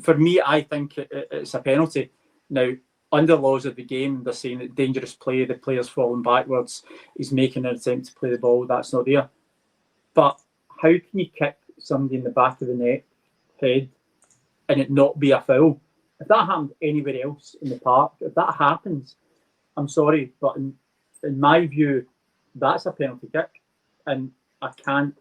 For me, I think it's a penalty. Now, under laws of the game, they're saying that dangerous play, the player's falling backwards, he's making an attempt to play the ball, that's not there. But how can you kick somebody in the back of the neck, head, and it not be a foul? If that happened anywhere else in the park, if that happens, I'm sorry, but in my view, that's a penalty kick, and I can't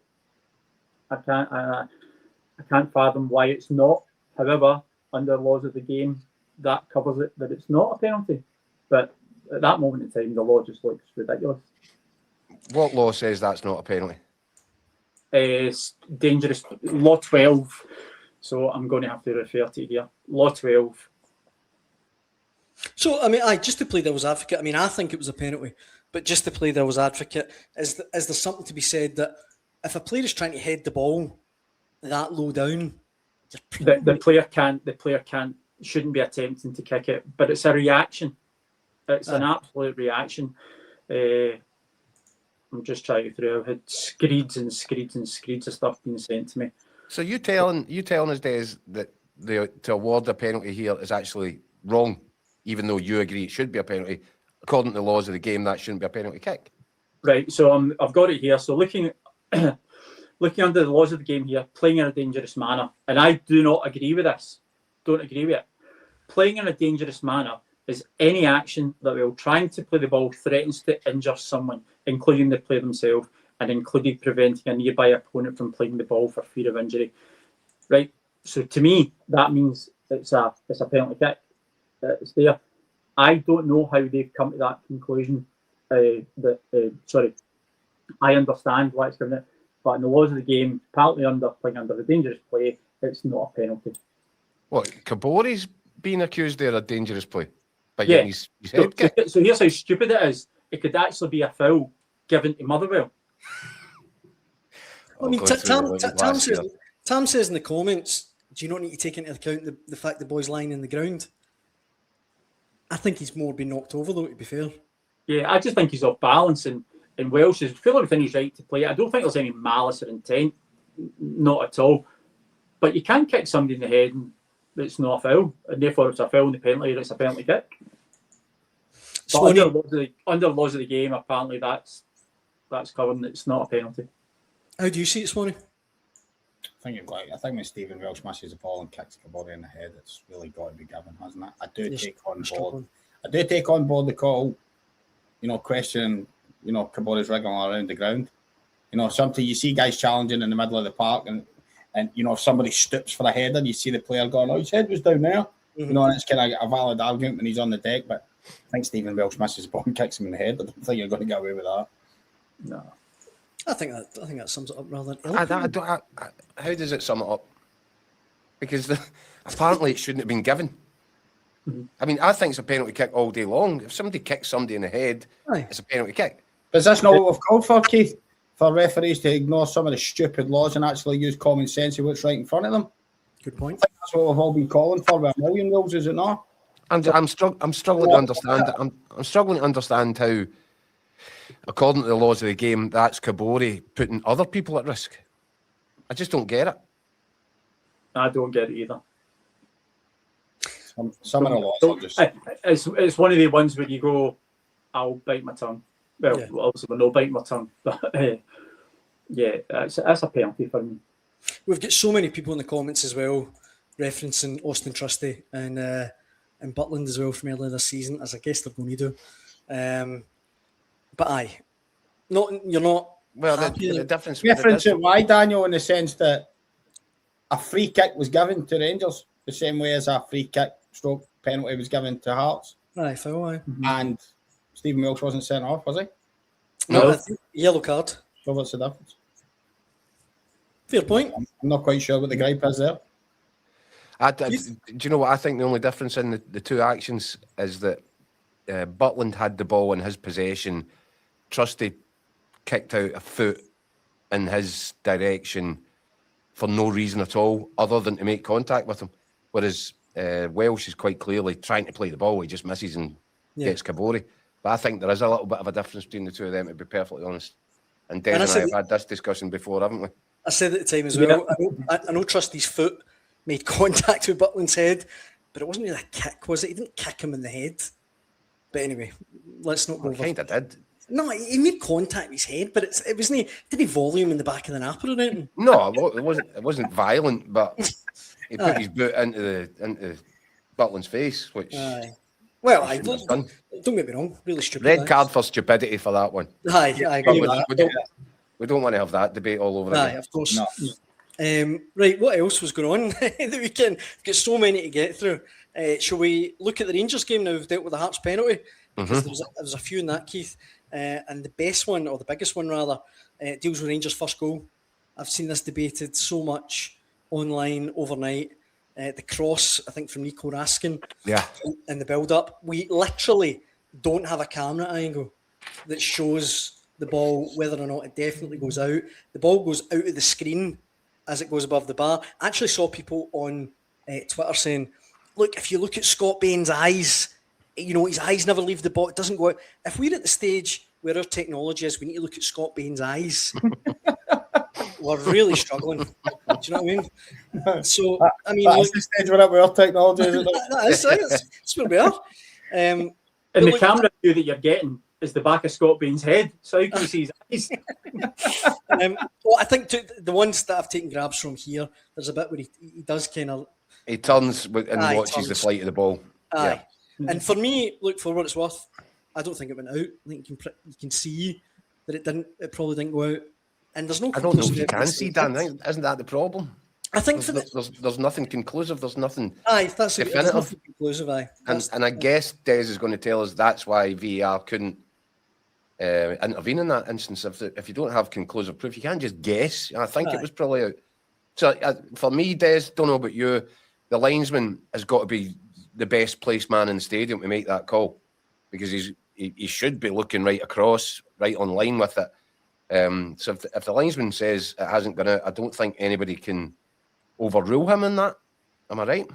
fathom why it's not. However, under laws of the game, that covers it, that it's not a penalty. But at that moment in time, the law just looks ridiculous. What law says that's not a penalty? It's dangerous. Law 12. So I'm going to have to refer to it here. Law 12. So, I mean, just to play devil's advocate, I mean, I think it was a penalty, but just to play devil's advocate, is there something to be said that if a player is trying to head the ball that low down, the player shouldn't be attempting to kick it, but it's a reaction. It's an absolute reaction. I'm just trying to through. I've had screeds and screeds and screeds of stuff being sent to me. So you telling us, Des, that to award a penalty here is actually wrong, even though you agree it should be a penalty. According to the laws of the game, that shouldn't be a penalty kick. Right. So I've got it here. So looking under the laws of the game here, playing in a dangerous manner, and I do not agree with this. Don't agree with it. Playing in a dangerous manner is any action that, while trying to play the ball, threatens to injure someone, including the player themselves, and including preventing a nearby opponent from playing the ball for fear of injury. Right. So to me, that means it's a penalty kick. It's there. I don't know how they've come to that conclusion. I understand why it's given it, but in the laws of the game, apparently playing under a dangerous play, it's not a penalty. What, Kabori's being accused there of dangerous play? By yeah. His head kick? So here's how stupid it is. It could actually be a foul given to Motherwell. I mean, Tam says in the comments, do you not need to take into account the fact the boy's lying in the ground? I think he's more been knocked over, though, to be fair. Yeah, I just think he's off balance, and Welsh is fully within his right to play. I don't think there's any malice or intent, not at all. But you can kick somebody in the head, and it's not a foul, and therefore it's a foul in the penalty, it's a penalty kick. But under laws of the game, apparently that's covered, and it's not a penalty. How do you see it, Swanee? I think when Stephen Welsh misses the ball and kicks Kabori in the head, it's really got to be given, hasn't it? I do take on board the call, questioning, Kabori's wriggling around the ground. Sometimes you see guys challenging in the middle of the park, and if somebody stoops for a header, you see the player going, "Oh, his head was down there." And it's kind of a valid argument when he's on the deck. But I think Stephen Welsh misses the ball and kicks him in the head. I don't think you're going to get away with that. No. I think that sums it up rather than how does it sum it up? Because apparently it shouldn't have been given. Mm-hmm. I mean, I think it's a penalty kick all day long. If somebody kicks somebody in the head, it's a penalty kick. But is this not what we've called for, Keith? For referees to ignore some of the stupid laws and actually use common sense of what's right in front of them? Good point. I think that's what we've all been calling for with a million rules, is it not? I'm struggling to understand. I'm struggling to understand how, according to the laws of the game, that's Kabori putting other people at risk. I just don't get it. I don't get it either. Some of the laws are just... It's one of the ones where you go, I'll bite my tongue. Well, obviously we're not biting my tongue, but that's a penalty for me. We've got so many people in the comments as well, referencing Austin Trusty and Butland as well from earlier this season, as I guess they're going to do. But you're not. Well, the difference. Difference in why, Daniel, in the sense that a free kick was given to Rangers the same way as a free kick stroke penalty was given to Hearts. Aye, foul, aye. And Stephen Welsh wasn't sent off, was he? No. Yellow card. So what's the difference? Fair point. I'm not quite sure what the gripe is there. Do you know what I think the only difference in the two actions is that Butland had the ball in his possession. Trusty kicked out a foot in his direction for no reason at all other than to make contact with him. Whereas Welsh is quite clearly trying to play the ball. He just misses and gets Kabori. But I think there is a little bit of a difference between the two of them, to be perfectly honest. And Des and I have had this discussion before, haven't we? I said at the time as well, I know Trusty's foot made contact with Butland's head, but it wasn't really a kick, was it? He didn't kick him in the head. But anyway, let's not go over. Kind of did. No, he made contact with his head, but it wasn't. Did he volume in the back of the napper or anything? No, it wasn't. It wasn't violent, but he put his boot into Butland's face, which. Well, don't get me wrong. Really stupid. Red card for stupidity for that one. I agree with that. We don't want to have that debate all over again. Of course. No. Right, what else was going on the weekend? We've got so many to get through. Shall we look at the Rangers game now? We've dealt with the Hearts penalty. Because there was a few in that, Keith. And the best one, or the biggest one rather, deals with Rangers' first goal. I've seen this debated so much online overnight. The cross, I think, from Nico Raskin. Yeah. In the build-up. We literally don't have a camera angle that shows the ball, whether or not it definitely goes out. The ball goes out of the screen as it goes above the bar. I actually saw people on Twitter saying, look, if you look at Scott Bain's eyes, his eyes never leave the ball. It doesn't go out. If we're at the stage where our technology is, we need to look at Scott Bain's eyes. We're really struggling. Do you know what I mean? So, that's the stage we're at with our technology, isn't it? That's where we are. And the camera view that you're getting is the back of Scott Bain's head. So how can you see his eyes? Well, I think the ones that I've taken grabs from here, there's a bit where he does kind of... He turns and watches the flight of the ball. Aye. Yeah. And for me, look, for what it's worth, I don't think it went out. I think you can see that it probably didn't go out. And there's no... I don't know if you can see, Dan. Isn't that the problem? I think there's nothing conclusive. There's nothing. Aye, that's definitive. Nothing conclusive. Aye, and I guess Des is going to tell us that's why VAR couldn't intervene in that instance. If you don't have conclusive proof, you can't just guess. And I think it was probably out. So for me, Des, don't know about you, the linesman has got to be the best placed man in the stadium to make that call, because he should be looking right across, right on line with it. So if the linesman says it hasn't gone out, I don't think anybody can overrule him in that. Am I right?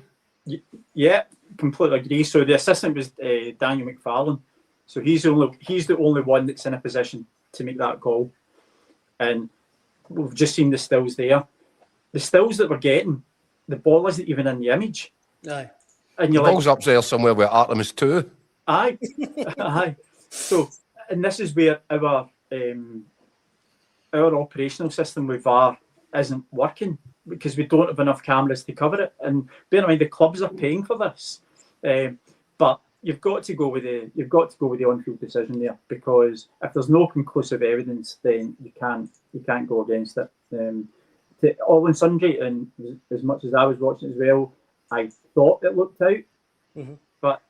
Yeah, completely agree. So the assistant was Daniel McFarlane. So he's the only one that's in a position to make that call. And we've just seen the stills there. The stills that we're getting, the ball isn't even in the image. Aye. And the ball's up there somewhere with Artemis 2. Aye. Aye. So, and this is where our operational system with VAR isn't working, because we don't have enough cameras to cover it. And bear in mind, the clubs are paying for this, but you've got to go with the on-field decision there, because if there's no conclusive evidence, then you can't go against it. All in sundry, and as much as I was watching as well, I thought it looked out, but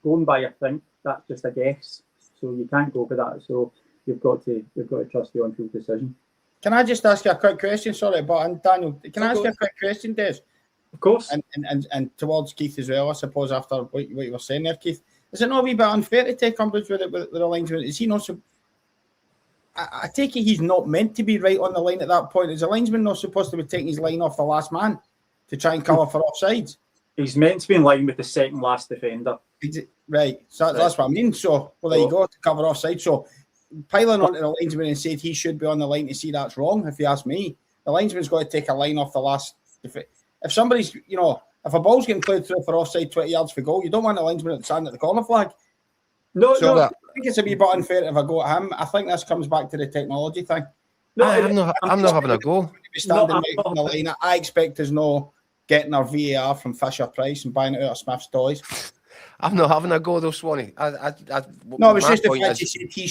going by I think that's just a guess, so you can't go with that. So you've got to trust the on-field decision. Can I just ask you a quick question? Sorry, but Daniel, can I ask you a quick question, Des? Of course. And towards Keith as well, I suppose, after what you were saying there, Keith. Is it not a wee bit unfair to take umbrage with the linesman? Is he not so... I take it he's not meant to be right on the line at that point. Is the linesman not supposed to be taking his line off the last man to try and cover for offside? He's meant to be in line with the second last defender. Right. So that's what I mean. So, well, there you go, to cover offside. So, piling onto the linesman and said he should be on the line to see that's wrong, if you ask me. The linesman's got to take a line off the last... If somebody's, if a ball's getting played through for offside 20 yards for goal, you don't want the linesman standing at the corner flag. No. I think it's a wee bit unfair if I go at him. I think this comes back to the technology thing. No, I'm not having a go. Standing right on the line. I expect us no getting our VAR from Fisher Price and buying it out of Smith's Toys. I'm not having a go though, Swanee. No, it was just the fact he said he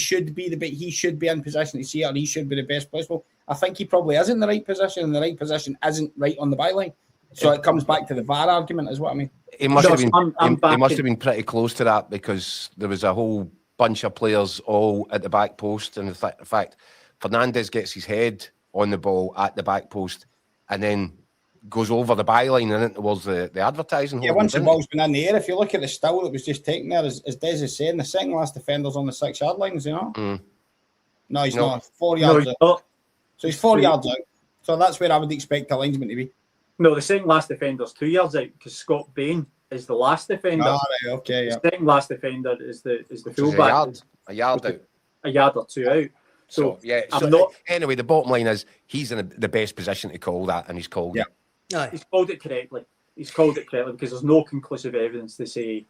should be in position to see it, or he should be the best place. Well, I think he probably is in the right position, and the right position isn't right on the byline. So it comes back to the VAR argument, is what I mean. He must have been pretty close to that, because there was a whole bunch of players all at the back post, and in fact, Fernandez gets his head on the ball at the back post, and then goes over the byline and in towards the advertising. Yeah, once the ball's been in the air, if you look at the still that was just taken there, as Des is saying, the second last defender's on the 6 yard line, is he not? No, he's not. 4 yards out. So he's 4 yards out. So that's where I would expect the linesman to be. No, the second last defender's 2 yards out, because Scott Bain is the last defender. Oh, right, okay, yeah. The second last defender is the fullback. A yard out. A yard or two out. So yeah. Anyway, the bottom line is he's in the best position to call that, and he's called it. Aye. He's called it correctly. He's called it correctly because there's no conclusive evidence to say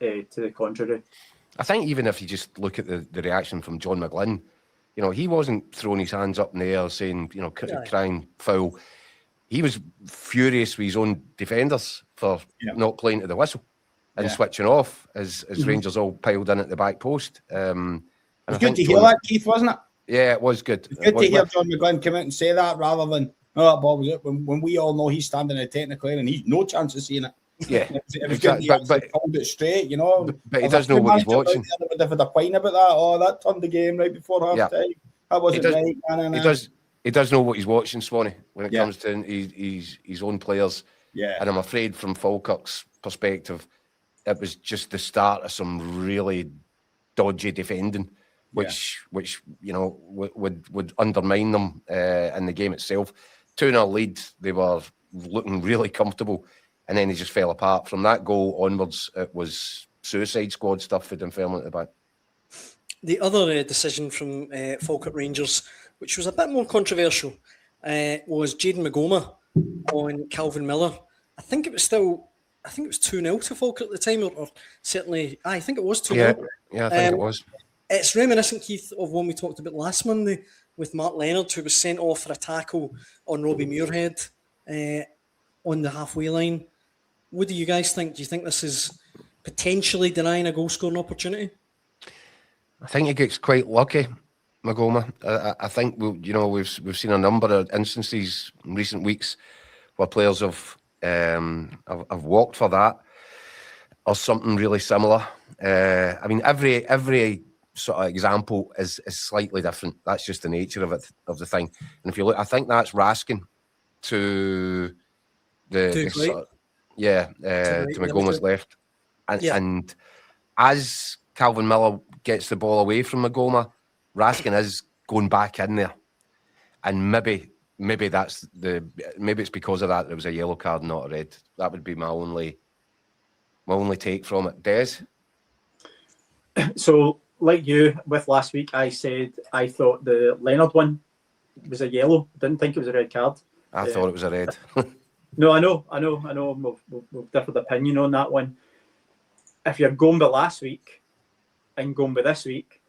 to the contrary. I think even if you just look at the reaction from John McGlynn, you know, he wasn't throwing his hands up in the air saying, you know, crying foul. He was furious with his own defenders for not playing to the whistle and switching off as Rangers all piled in at the back post. It was good to hear that, Keith, wasn't it? Yeah, it was good. It was good to hear John McGlynn come out and say that rather than, oh, that ball was it, when we all know he's standing in a technical area and he's no chance of seeing it. Yeah, it was good to hold it straight, you know. But he does know what he's watching. Would have had a whine about that. Oh, that turned the game right before half time. That wasn't right. He does know what he's watching, Swanee, when it comes to his own players. Yeah. And I'm afraid from Falkirk's perspective, it was just the start of some really dodgy defending, which you know would undermine them in the game itself. 2-0 lead, they were looking really comfortable, and then he just fell apart. From that goal onwards, it was Suicide Squad stuff for Dunfermline at the back. The other decision from Falkirk Rangers, which was a bit more controversial, was Jayden Meghoma on Calvin Miller. I think it was 2-0 to Falkirk at the time, or certainly, I think it was 2-0. Yeah, I think it was. It's reminiscent, Keith, of one we talked about last Monday with Mark Leonard, who was sent off for a tackle on Robbie Muirhead on the halfway line. What do you guys think? Do you think this is potentially denying a goal-scoring opportunity? I think he gets quite lucky, Meghoma. I think we've seen a number of instances in recent weeks where players have walked for that or something really similar. I mean, every sort of example is slightly different. That's just the nature of the thing. And if you look, I think that's Raskin to to Meghoma's left, and as Calvin Miller gets the ball away from Meghoma, Raskin is going back in there, and maybe it's because of that there was a yellow card, not a red. That would be my only take from it. Des? So, like you with last week, I said I thought the Leonard one was a yellow. Didn't think it was a red card. I thought it was a red. No, I know. We've differed opinion on that one. If you're going by last week and going by this week,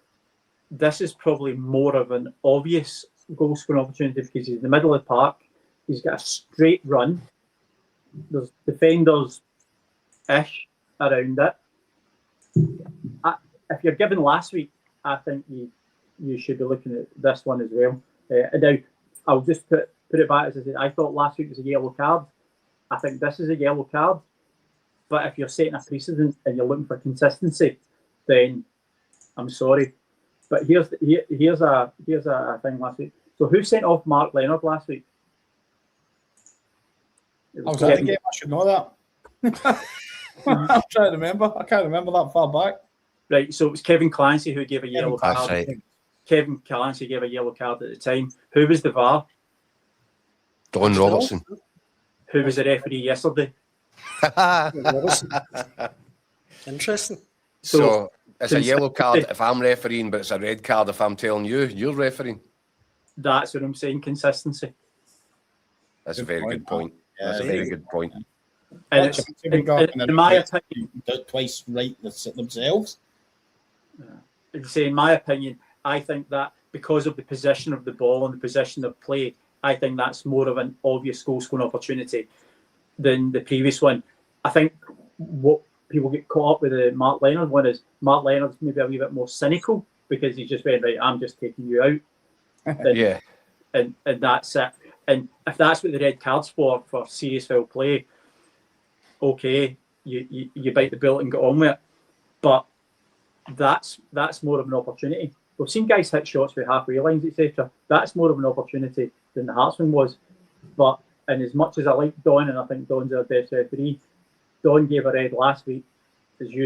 this is probably more of an obvious goal scoring opportunity because he's in the middle of the park. He's got a straight run. There's defenders-ish around it. If you're given last week, I think you should be looking at this one as well. Now, I'll just put it back as I said. I thought last week was a yellow card. I think this is a yellow card. But if you're setting a precedent and you're looking for consistency, then I'm sorry. But here's a thing last week. So who sent off Mark Leonard last week? I was at the game. I should know that. I'm trying to remember. I can't remember that far back. Right, so it was Kevin Clancy who gave a yellow card. That's right. Kevin Clancy gave a yellow card at the time. Who was the VAR? Don Robertson. Who was the referee yesterday? Interesting. So it's a yellow card if I'm refereeing, but it's a red card if I'm telling you're refereeing. That's what I'm saying, consistency. That's a very good point. That's a very good point. And in my opinion, twice right themselves. In my opinion, I think that because of the position of the ball and the position of play, I think that's more of an obvious goal scoring opportunity than the previous one. I think what people get caught up with the Mark Leonard one is Mark Leonard's maybe a wee bit more cynical because he just went, right, I'm just taking you out. And that's it. And if that's what the red card's for serious foul play, okay, you bite the bullet and get on with it. But that's more of an opportunity. We've seen guys hit shots with halfway lines, etc. That's more of an opportunity than the Hearts one was. But and as much as I like Don, and I think Don's our best referee, Don gave a red last week, as you